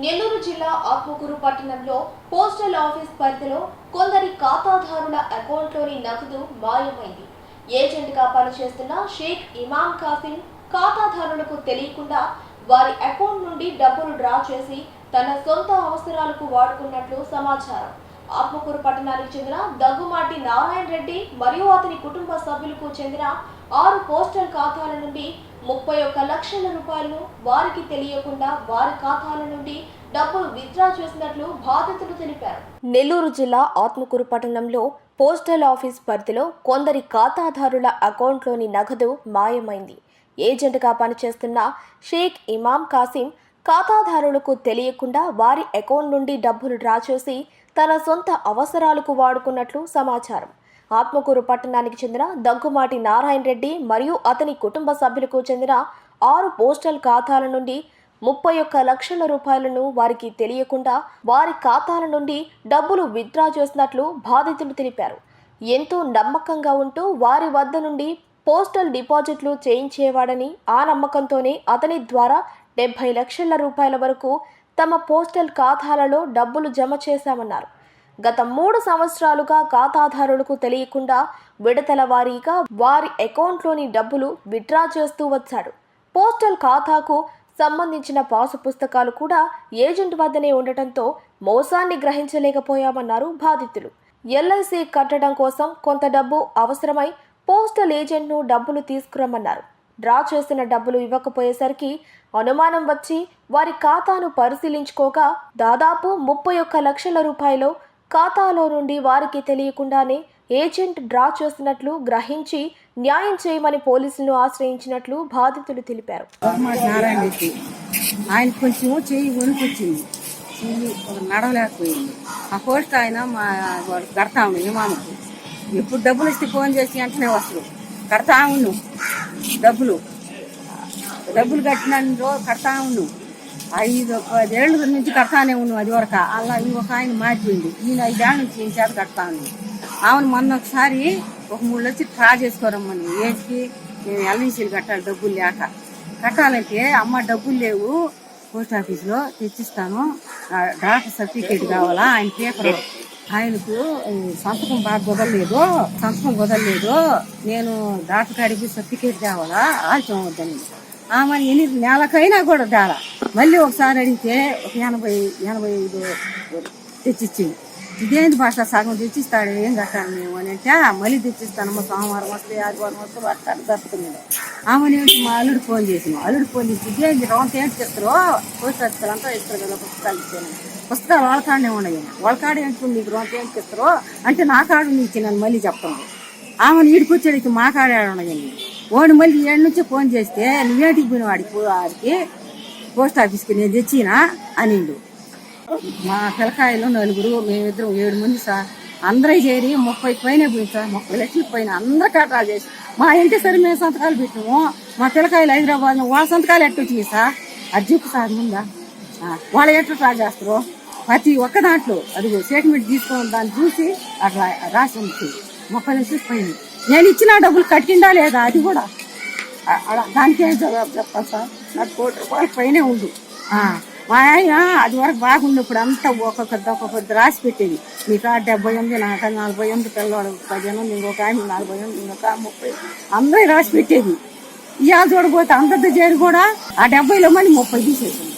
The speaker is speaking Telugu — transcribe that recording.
నెల్లూరు జిల్లా ఆత్మకూరు పట్టణంలో పోస్టల్ ఆఫీస్ పరిధిలో కొందరి ఖాతాదారుల అకౌంట్లోని నగదు మాయమైంది. ఏజెంట్గా పనిచేస్తున్న షేక్ ఇమాం కాసిం ఖాతాదారులకు తెలియకుండా వారి అకౌంట్ నుండి డబ్బులు డ్రా చేసి తన సొంత అవసరాలకు వాడుకున్నట్లు సమాచారం. ఆత్మకూరు పట్టణానికి చెందిన దగ్గుమాటి నారాయణ రెడ్డి మరియు అతని కుటుంబ సభ్యులకు చెందిన 6 పోస్టల్ ఖాతాల నుండి 31 లక్షల రూపాయలను వారికి తెలియకుండా వారి ఖాతాల నుండి డబ్బులు విత్డ్రా చేసినట్లు బాధితులు తెలిపారు. నెల్లూరు జిల్లా ఆత్మకూరు పట్టణంలో పోస్టల్ ఆఫీస్ పరిధిలో కొందరి ఖాతాదారుల అకౌంట్లోని నగదు మాయమైంది. ఏజెంట్గా పనిచేస్తున్న షేక్ ఇమాం కాసిం ఖాతాదారులకు తెలియకుండా వారి అకౌంట్ నుండి డబ్బులు డ్రా చేసి తన సొంత అవసరాలకు వాడుకున్నట్లు సమాచారం. ఆత్మకూరు పట్టణానికి చెందిన దగ్గుమాటి నారాయణ రెడ్డి మరియు అతని కుటుంబ సభ్యులకు చెందిన 6 పోస్టల్ ఖాతాల నుండి 31 లక్షల రూపాయలను వారికి తెలియకుండా వారి ఖాతాల నుండి డబ్బులు విత్డ్రా చేసినట్లు బాధితులు తెలిపారు. ఎంతో నమ్మకంగా ఉంటూ వారి వద్ద నుండి పోస్టల్ డిపాజిట్లు చేయించేవాడని, ఆ నమ్మకంతోనే అతని ద్వారా 70 లక్షల రూపాయల వరకు తమ పోస్టల్ ఖాతాలలో డబ్బులు జమ చేశామన్నారు. గత 3 సంవత్సరాలుగా ఖాతాదారులకు తెలియకుండా విడతల వారీగా వారి అకౌంట్లోని డబ్బులు విత్డ్రా చేస్తూ వచ్చాడు. పోస్టల్ ఖాతాకు సంబంధించిన పాసు పుస్తకాలు కూడా ఏజెంట్ వద్దనే ఉండటంతో మోసాన్ని గ్రహించలేకపోయామన్నారు బాధితులు. ఎల్ఐసి కట్టడం కోసం కొంత డబ్బు అవసరమై పోస్టల్ ఏజెంట్ను డబ్బులు తీసుకురమ్మన్నారు. డ్రా చేసిన డబ్బులు ఇవ్వకపోయేసరికి అనుమానం వచ్చి వారి ఖాతాను పరిశీలించుకోగా దాదాపు 31 లక్షల రూపాయలు ఖాతాలో నుండి వారికి తెలియకుండానే ఏజెంట్ డ్రా చేసినట్లు గ్రహించి న్యాయం చేయమని పోలీసులను ఆశ్రయించినట్లు బాధితులు తెలిపారు. ఆయన కొంచెం చెయ్యి వణుకొచ్చింది, నడవలేకపోయింది. ఆ పోస్ట్ ఆయన కడతా ఉండు ఇమాముకు ఎప్పుడు డబ్బులు ఇస్తే ఫోన్ చేసి వెంటనే వస్తారు. కడతా ఉండు డబ్బులు కట్టిన కడతా ఉండు 5-10 ఏళ్ళ నుంచి కడతానే ఉన్నాం. అది వరకు అలా ఇంకొక ఆయన మారిపోయింది. ఈయన 5 ఏళ్ళ నుంచి ఈయన చేత కడతా ఉంది. ఆమెను మొన్న ఒకసారి ఒక 3 లక్షలు డ్రా చేసుకోరమ్మని ఏంటి నేను ఎల్ఐసీలు కట్టాలి డబ్బులు లేక. కట్టాలంటే అమ్మ డబ్బులు లేవు, పోస్ట్ ఆఫీస్లో తెచ్చిస్తాను, డాక్టర్ సర్టిఫికేట్ కావాలా, ఆయన పేపర్ ఆయనకు సంతకం కుదరలేదు, నేను డాక్టర్ కాడికి సర్టిఫికేట్ కావాలా, ఆలస్యం అవుద్దని ఆమె ఎన్ని నెలకైనా కూడా తేడా. మళ్ళీ ఒకసారి అడిగితే ఒక 85 తెచ్చిచ్చింది. ఇదేంటి భాష సగం తెచ్చిస్తాడు, ఏం కట్టాలి మేము అని అంటే మళ్ళీ తెచ్చిస్తానమ్మా, సోమవారం వస్తే ఆదివారం వస్తే పట్టాలి దక్కుతుంది. ఆమె మా అల్లుడు ఫోన్ చేసినాం. అల్లుడు ఫోన్ చేసి ఇదేంటి రౌండ్ ఏంటి తెస్తారు, పోస్ట్ ఆఫీసులు అంతా ఇస్తారు కదా పుస్తకాలు ఇచ్చాను. పుస్తకాలు వాళ్ళ కాడనే ఉన్నాయి, వాళ్ళ కాడ ఏంటి నీకు రౌండ్ ఏంటి తెస్తారు అంటే నా కాడు ఇచ్చినాను మళ్ళీ చెప్తాను. ఆమెను ఈడికొచ్చాడికి మా కాడ ఉన్నాయండి. వాడు మళ్ళీ 7 నుంచి ఫోన్ చేస్తే నువ్వేటికి పోయిన వాడికి పోస్ట్ ఆఫీస్కి నేను తెచ్చినా అనిండు. మా పిల్లకాయలు 4, మేమిద్దరం 7 మంది సార్. అందరూ చేరి 30 పైన పోయింది సార్, 30 లక్షల పైన అందరూ కట్టాలు చేసి మా ఇంటి సరే మేము సంతకాలు పెట్టాము. మా పిల్లకాయలు హైదరాబాద్ వాళ్ళ సంతకాలు ఎట్టొచ్చినాయి సార్. అది చెప్పు సార్ ముందా వాళ్ళు ఎట్లా ట్రా చేస్తారు ప్రతి ఒక్క దాంట్లో అదిగో స్టేట్మెంట్ తీసుకొని దాన్ని చూసి అట్లా రాసి ఉంటుంది. 30 లక్షల పైన నేను ఇచ్చిన డబ్బులు కట్టిందా లేదా అది కూడా దానికి ఏం జవాబు చెప్తాను సార్. నాకు 1 కోటి రూపాయల పైనే ఉండు. మా ఆయన అది వరకు బాగుండప్పుడు అంతా ఒక్కొక్కటి రాసి పెట్టేది. మీకు 78, నాకు 48 పిల్లవాడు 18, ఇంకొక ఆయన 48, ఇంకొక 30 అందరూ రాసి పెట్టేది. ఇవాళ చూడబోతే అందరితో చేరి కూడా ఆ 70లో మళ్ళీ 30 తీసేసింది.